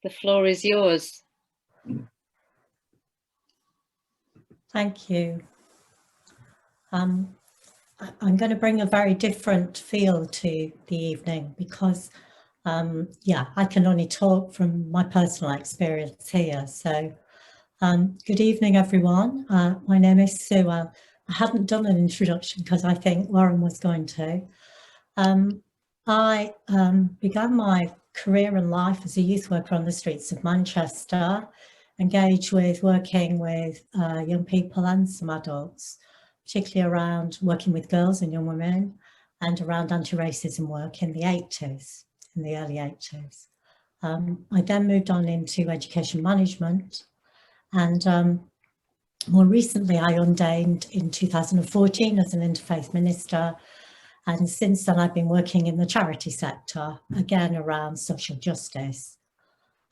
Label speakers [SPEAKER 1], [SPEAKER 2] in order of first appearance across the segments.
[SPEAKER 1] The floor is yours.
[SPEAKER 2] Thank you. I'm going to bring a very different feel to the evening because, yeah, I can only talk from my personal experience here. So, good evening, everyone. My name is Sue. I hadn't done an introduction because I think Warren was going to. I began my career and life as a youth worker on the streets of Manchester, engaged with working with young people and some adults, particularly around working with girls and young women and around anti-racism work in the 80s, in the early 80s. I then moved on into education management, and more recently I ordained in 2014 as an interfaith minister. And since then, I've been working in the charity sector, again, around social justice.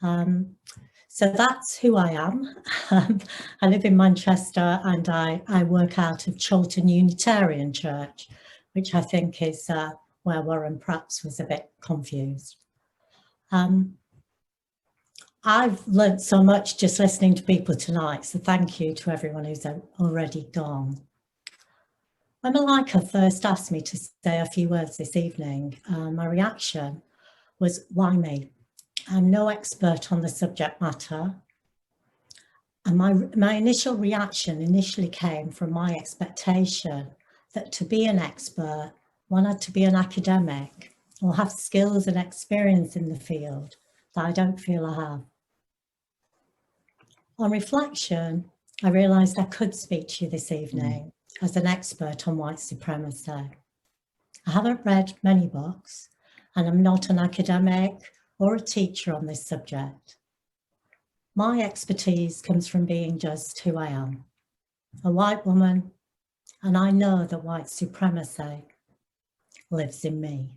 [SPEAKER 2] So that's who I am. I live in Manchester and I work out of Chorlton Unitarian Church, which I think is where Warren perhaps was a bit confused. I've learnt so much just listening to people tonight, so thank you to everyone who's already gone. When Malika first asked me to say a few words this evening, my reaction was, why me? I'm no expert on the subject matter. And my initial reaction initially came from my expectation that to be an expert, one had to be an academic or have skills and experience in the field that I don't feel I have. On reflection, I realised I could speak to you this evening as an expert on white supremacy. I haven't read many books and I'm not an academic or a teacher on this subject. My expertise comes from being just who I am, a white woman, and I know that white supremacy lives in me.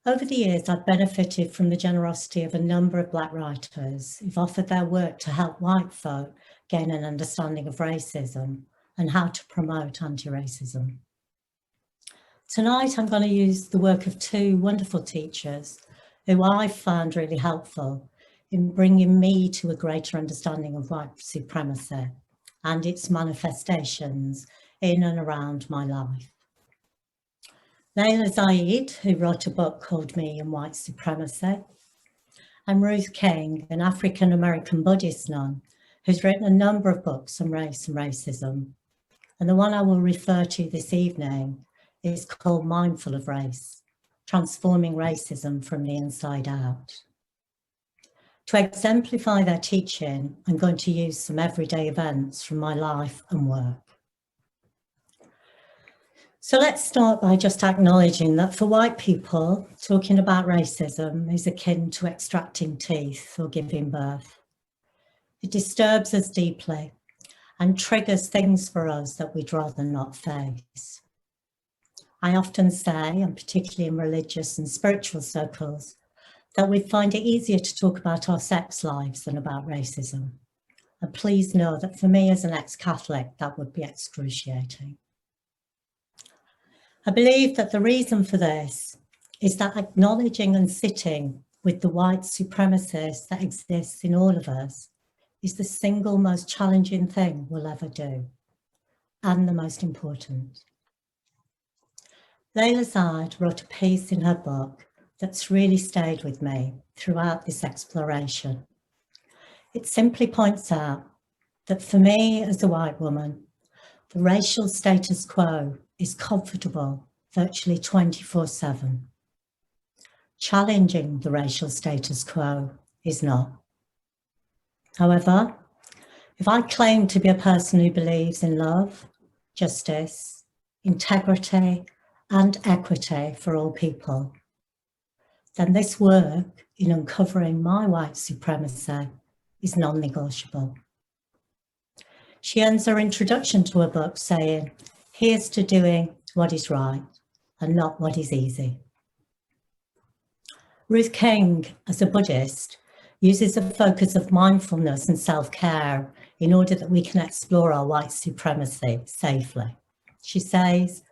[SPEAKER 2] Over the years, I've benefited from the generosity of a number of Black writers who've offered their work to help white folk gain an understanding of racism and how to promote anti-racism. Tonight, I'm going to use the work of two wonderful teachers who I found really helpful in bringing me to a greater understanding of white supremacy and its manifestations in and around my life. Layla Zaid, who wrote a book called Me and White Supremacy, and Ruth King, an African-American Buddhist nun, who's written a number of books on race and racism. And the one I will refer to this evening is called Mindful of Race, Transforming Racism from the Inside Out. To exemplify their teaching, I'm going to use some everyday events from my life and work. So let's start by just acknowledging that for white people, talking about racism is akin to extracting teeth or giving birth. It disturbs us deeply and triggers things for us that we'd rather not face. I often say, and particularly in religious and spiritual circles, that we find it easier to talk about our sex lives than about racism. And please know that for me as an ex-Catholic, that would be excruciating. I believe that the reason for this is that acknowledging and sitting with the white supremacists that exists in all of us is the single most challenging thing we'll ever do, and the most important. Layla Zaid wrote a piece in her book that's really stayed with me throughout this exploration. It simply points out that for me as a white woman, the racial status quo is comfortable virtually 24/7. Challenging the racial status quo is not. However, if I claim to be a person who believes in love, justice, integrity, and equity for all people, then this work in uncovering my white supremacy is non-negotiable. She ends her introduction to her book saying, "Here's to doing what is right and not what is easy." Ruth King, as a Buddhist, uses a focus of mindfulness and self-care in order that we can explore our white supremacy safely. She says,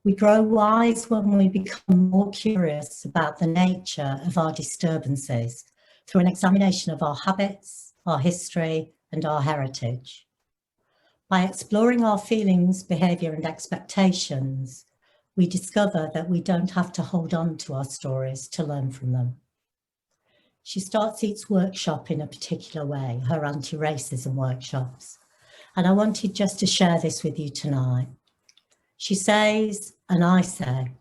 [SPEAKER 2] "We grow wise when we become more curious about the nature of our disturbances through an examination of our habits, our history, and our heritage. By exploring our feelings, behaviour, and expectations, we discover that we don't have to hold on to our stories to learn from them. She starts each workshop in a particular way, her anti-racism workshops, and I wanted just to share this with you tonight. She says, and I say,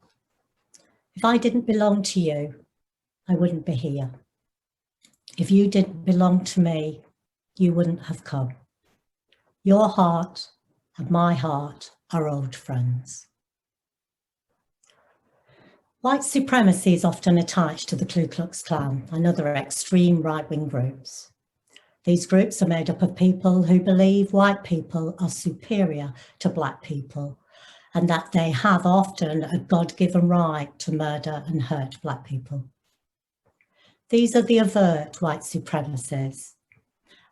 [SPEAKER 2] if I didn't belong to you, I wouldn't be here. If you didn't belong to me, you wouldn't have come. Your heart and my heart are old friends. White supremacy is often attached to the Ku Klux Klan and other extreme right-wing groups. These groups are made up of people who believe white people are superior to black people and that they have often a God-given right to murder and hurt black people. These are the overt white supremacists,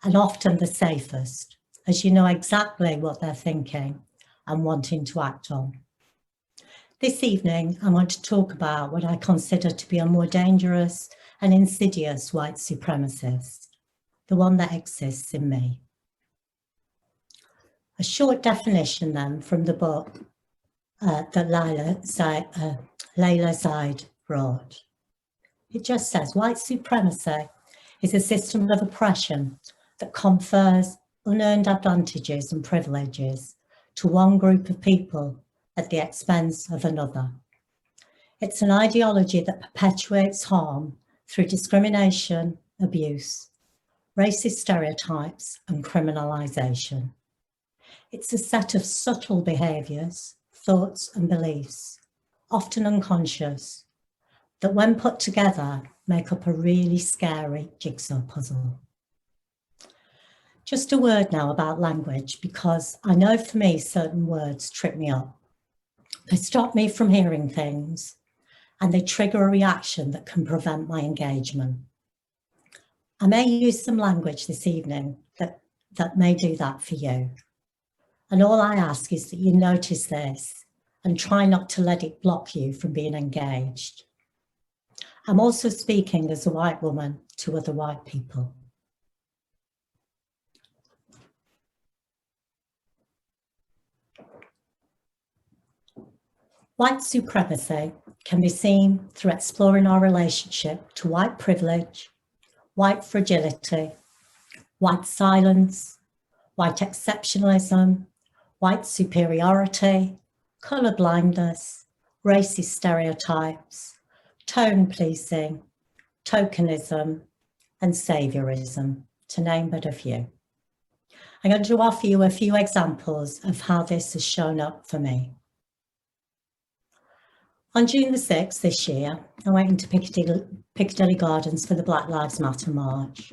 [SPEAKER 2] and often the safest, as you know exactly what they're thinking and wanting to act on. This evening, I want to talk about what I consider to be a more dangerous and insidious white supremacist, the one that exists in me. A short definition then from the book that Layla Zaid wrote. It just says, white supremacy is a system of oppression that confers unearned advantages and privileges to one group of people at the expense of another. It's an ideology that perpetuates harm through discrimination, abuse, racist stereotypes, and criminalisation. It's a set of subtle behaviours, thoughts and beliefs, often unconscious, that when put together make up a really scary jigsaw puzzle. Just a word now about language, because I know for me certain words trip me up. They stop me from hearing things and they trigger a reaction that can prevent my engagement. I may use some language this evening that may do that for you. And all I ask is that you notice this and try not to let it block you from being engaged. I'm also speaking as a white woman to other white people. White supremacy can be seen through exploring our relationship to white privilege, white fragility, white silence, white exceptionalism, white superiority, colour blindness, racist stereotypes, tone policing, tokenism, and saviorism, to name but a few. I'm going to offer you a few examples of how this has shown up for me. On June the 6th this year, I went into Piccadilly Gardens for the Black Lives Matter March.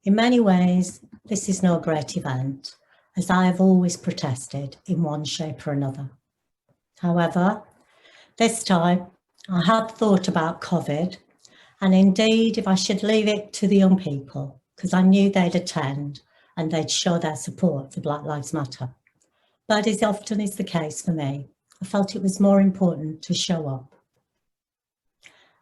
[SPEAKER 2] In many ways, this is no great event, as I have always protested in one shape or another. However, this time I had thought about COVID, and indeed if I should leave it to the young people, because I knew they'd attend and they'd show their support for Black Lives Matter. But as often is the case for me, I felt it was more important to show up.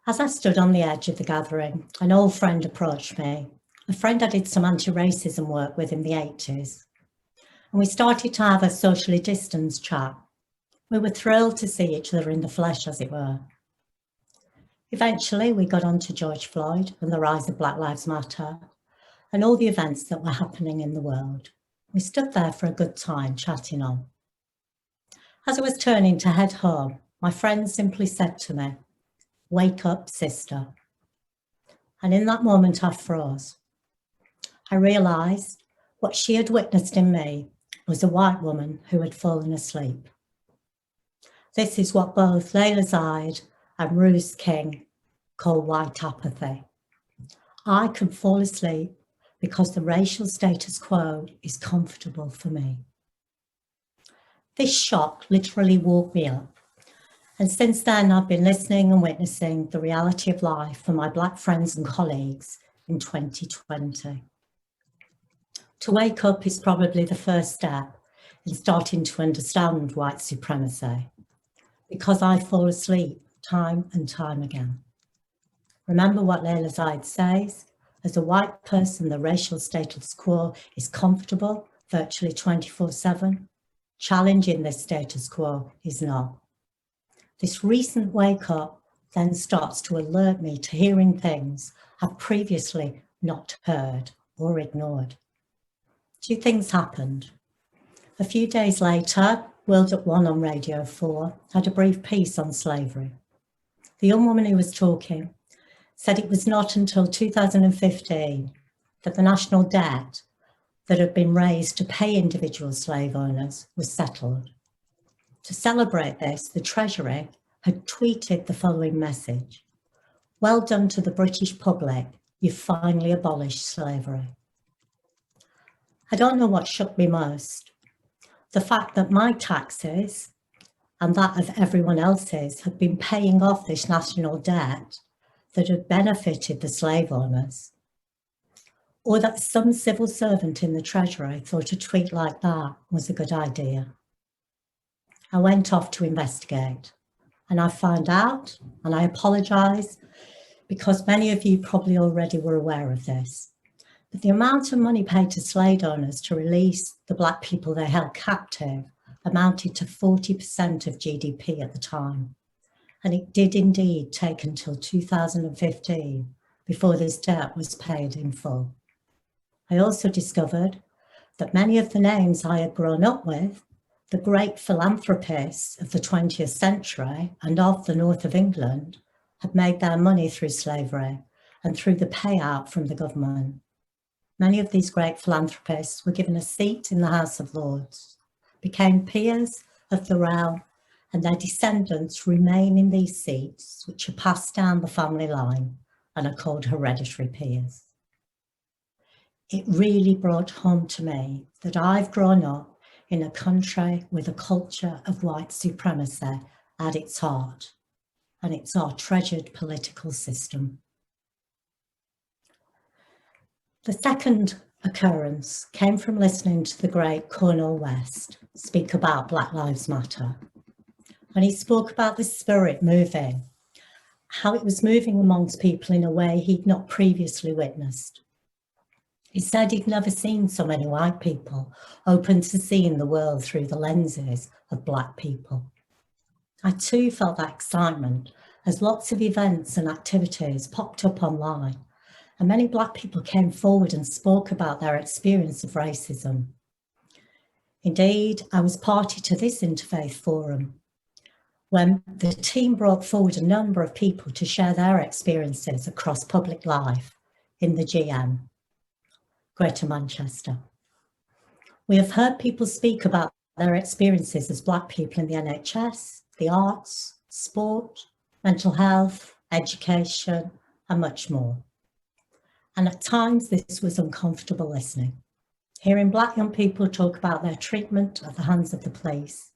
[SPEAKER 2] As I stood on the edge of the gathering, an old friend approached me, a friend I did some anti-racism work with in the 80s, and we started to have a socially distanced chat. We were thrilled to see each other in the flesh, as it were. Eventually, we got on to George Floyd and the rise of Black Lives Matter and all the events that were happening in the world. We stood there for a good time chatting on. As I was turning to head home, my friend simply said to me, "Wake up, sister." And in that moment I froze. I realised what she had witnessed in me was a white woman who had fallen asleep. This is what both Layla Zaid and Ruth King call white apathy. I can fall asleep because the racial status quo is comfortable for me. This shock literally woke me up. And since then, I've been listening and witnessing the reality of life for my Black friends and colleagues in 2020. To wake up is probably the first step in starting to understand white supremacy, because I fall asleep time and time again. Remember what Layla Zaid says, As a white person, the racial status quo is comfortable virtually 24/7. Challenging this status quo is not. This recent wake up then starts to alert me to hearing things I've previously not heard or ignored. Two things happened. A few days later, World at One on Radio 4 had a brief piece on slavery. The young woman who was talking said it was not until 2015 that the national debt that had been raised to pay individual slave owners was settled. To celebrate this, the Treasury had tweeted the following message: "Well done to the British public, you've finally abolished slavery." I don't know what shook me most. The fact that my taxes and that of everyone else's had been paying off this national debt that had benefited the slave owners, or that some civil servant in the Treasury thought a tweet like that was a good idea. I went off to investigate, and I found out, and I apologise because many of you probably already were aware of this, but the amount of money paid to slave owners to release the Black people they held captive amounted to 40% of GDP at the time. And it did indeed take until 2015 before this debt was paid in full. I also discovered that many of the names I had grown up with, the great philanthropists of the 20th century and of the north of England, had made their money through slavery and through the payout from the government. Many of these great philanthropists were given a seat in the House of Lords, became peers of the realm, and their descendants remain in these seats, which are passed down the family line and are called hereditary peers. It really brought home to me that I've grown up in a country with a culture of white supremacy at its heart, and it's our treasured political system. The second occurrence came from listening to the great Cornel West speak about Black Lives Matter. And he spoke about the spirit moving, how it was moving amongst people in a way he'd not previously witnessed. He said he'd never seen so many white people open to seeing the world through the lenses of Black people. I too felt that excitement as lots of events and activities popped up online, and many Black people came forward and spoke about their experience of racism. Indeed, I was party to this interfaith forum, when the team brought forward a number of people to share their experiences across public life in the GM, Greater Manchester. We have heard people speak about their experiences as Black people in the NHS, the arts, sport, mental health, education, and much more. And at times this was uncomfortable listening. Hearing Black young people talk about their treatment at the hands of the police,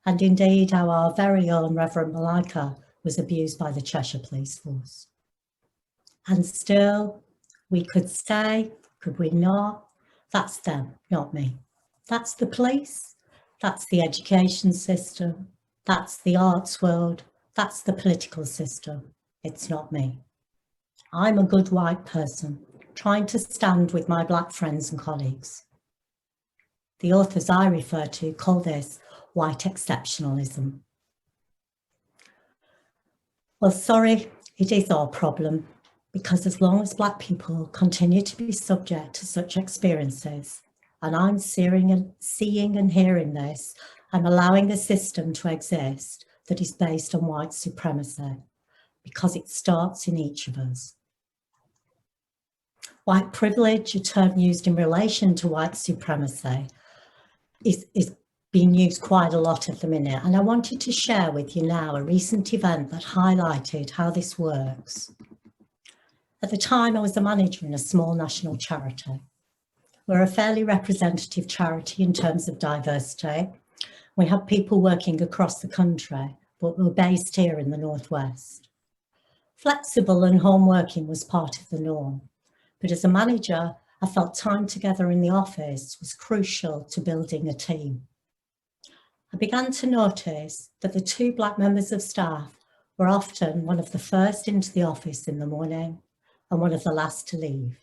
[SPEAKER 2] and indeed how our very own Reverend Malika was abused by the Cheshire Police Force. And still, we could say, could we not? That's them, not me. That's the police, that's the education system, that's the arts world, that's the political system. It's not me. I'm a good white person, trying to stand with my Black friends and colleagues. The authors I refer to call this white exceptionalism. Well, sorry, it is our problem, because as long as Black people continue to be subject to such experiences, and I'm seeing and hearing this, I'm allowing a system to exist that is based on white supremacy, because it starts in each of us. White privilege, a term used in relation to white supremacy, is being used quite a lot at the minute, and I wanted to share with you now a recent event that highlighted how this works. At the time, I was a manager in a small national charity. We're a fairly representative charity in terms of diversity. We have people working across the country, but we're based here in the Northwest. Flexible and home working was part of the norm, but as a manager, I felt time together in the office was crucial to building a team. I began to notice that the two Black members of staff were often one of the first into the office in the morning and one of the last to leave,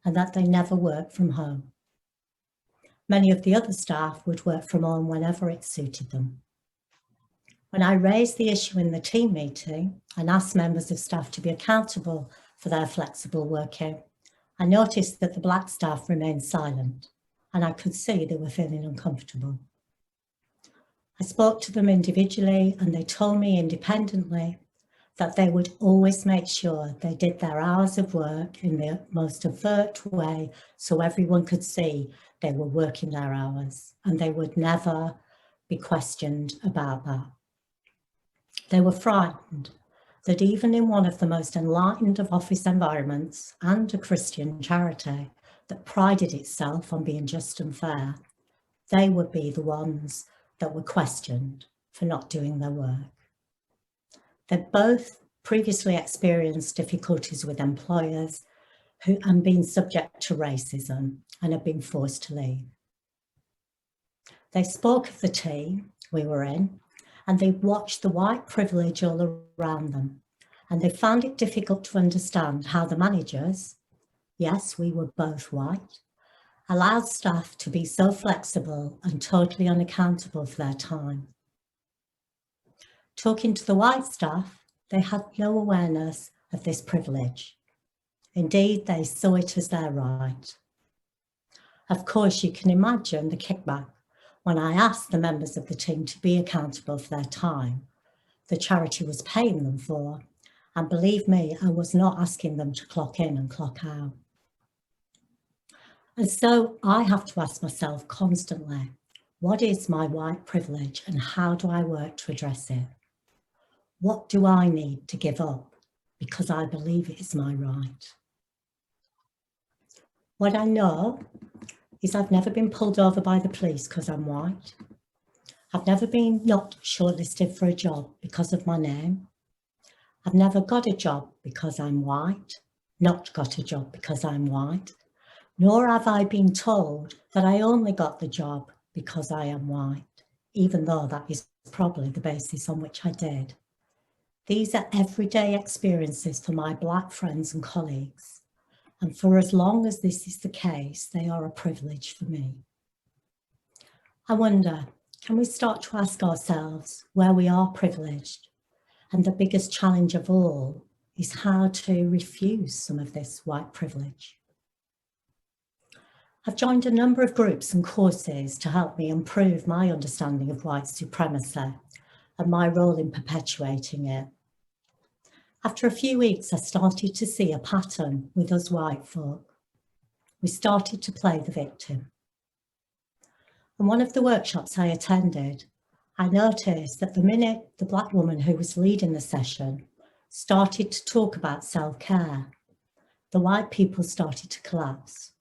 [SPEAKER 2] and that they never worked from home. Many of the other staff would work from home whenever it suited them. When I raised the issue in the team meeting and asked members of staff to be accountable for their flexible working, I noticed that the black staff remained silent, and I could see they were feeling uncomfortable. I spoke to them individually, and they told me independently that they would always make sure they did their hours of work in the most overt way so everyone could see they were working their hours, and they would never be questioned about that. They were frightened that even in one of the most enlightened of office environments and a Christian charity that prided itself on being just and fair, they would be the ones that were questioned for not doing their work. They'd both previously experienced difficulties with employers and been subject to racism and had been forced to leave. They spoke of the team we were in, and they watched the white privilege all around them, and they found it difficult to understand how the managers, yes, we were both white, allowed staff to be so flexible and totally unaccountable for their time. Talking to the white staff, they had no awareness of this privilege. Indeed, they saw it as their right. Of course, you can imagine the kickback when I asked the members of the team to be accountable for their time the charity was paying them for, and believe me, I was not asking them to clock in and clock out. And so I have to ask myself constantly, what is my white privilege and how do I work to address it? What do I need to give up because I believe it is my right? What I know is I've never been pulled over by the police because I'm white. I've never been not shortlisted for a job because of my name. I've never got a job because I'm white, not got a job because I'm white, nor have I been told that I only got the job because I am white, even though that is probably the basis on which I did. These are everyday experiences for my black friends and colleagues. And for as long as this is the case, they are a privilege for me. I wonder, can we start to ask ourselves where we are privileged? And the biggest challenge of all is how to refuse some of this white privilege. I've joined a number of groups and courses to help me improve my understanding of white supremacy and my role in perpetuating it. After a few weeks, I started to see a pattern with us white folk. We started to play the victim. In one of the workshops I attended, I noticed that the minute the black woman who was leading the session started to talk about self-care, the white people started to collapse.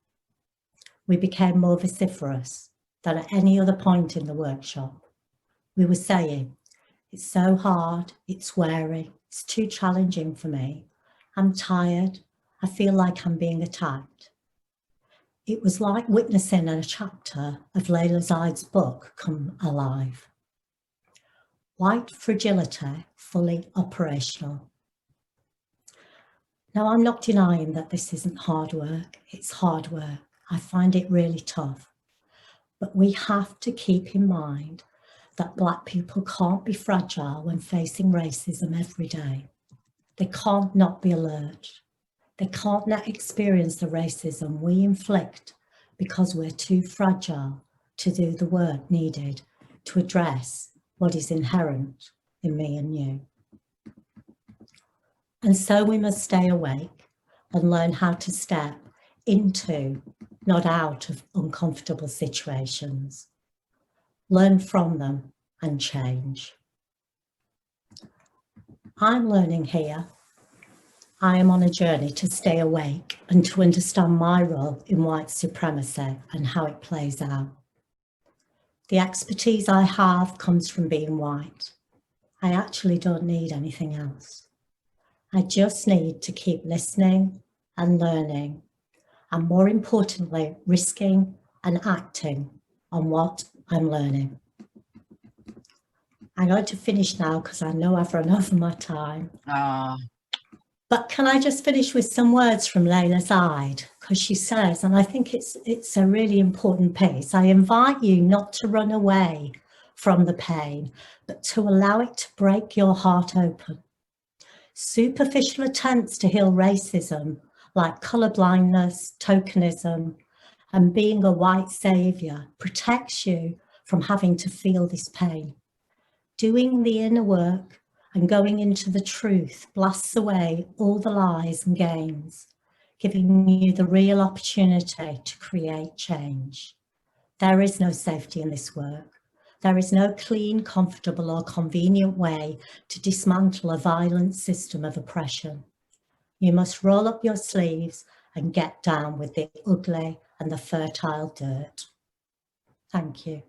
[SPEAKER 2] We became more vociferous than at any other point in the workshop. We were saying, it's so hard, it's wearing, it's too challenging for me. I'm tired. I feel like I'm being attacked. It was like witnessing a chapter of Layla Zaid's book come alive. White fragility, fully operational. Now, I'm not denying that this isn't hard work. It's hard work. I find it really tough. But we have to keep in mind that black people can't be fragile when facing racism every day. They can't not be alert. They can't not experience the racism we inflict because we're too fragile to do the work needed to address what is inherent in me and you. And so we must stay awake and learn how to step into, not out of, uncomfortable situations. Learn from them and change. I'm learning here. I am on a journey to stay awake and to understand my role in white supremacy and how it plays out. The expertise I have comes from being white. I actually don't need anything else. I just need to keep listening and learning, and more importantly, risking and acting on what I'm learning. I'm going to finish now because I know I've run over my time. But can I just finish with some words from Layla Zaid? Because she says, and I think it's a really important piece, I invite you not to run away from the pain, but to allow it to break your heart open. Superficial attempts to heal racism, like colourblindness, tokenism, and being a white saviour, protects you from having to feel this pain. Doing the inner work and going into the truth blasts away all the lies and games, giving you the real opportunity to create change. There is no safety in this work. There is no clean, comfortable or convenient way to dismantle a violent system of oppression. You must roll up your sleeves and get down with the ugly and the fertile dirt. Thank you.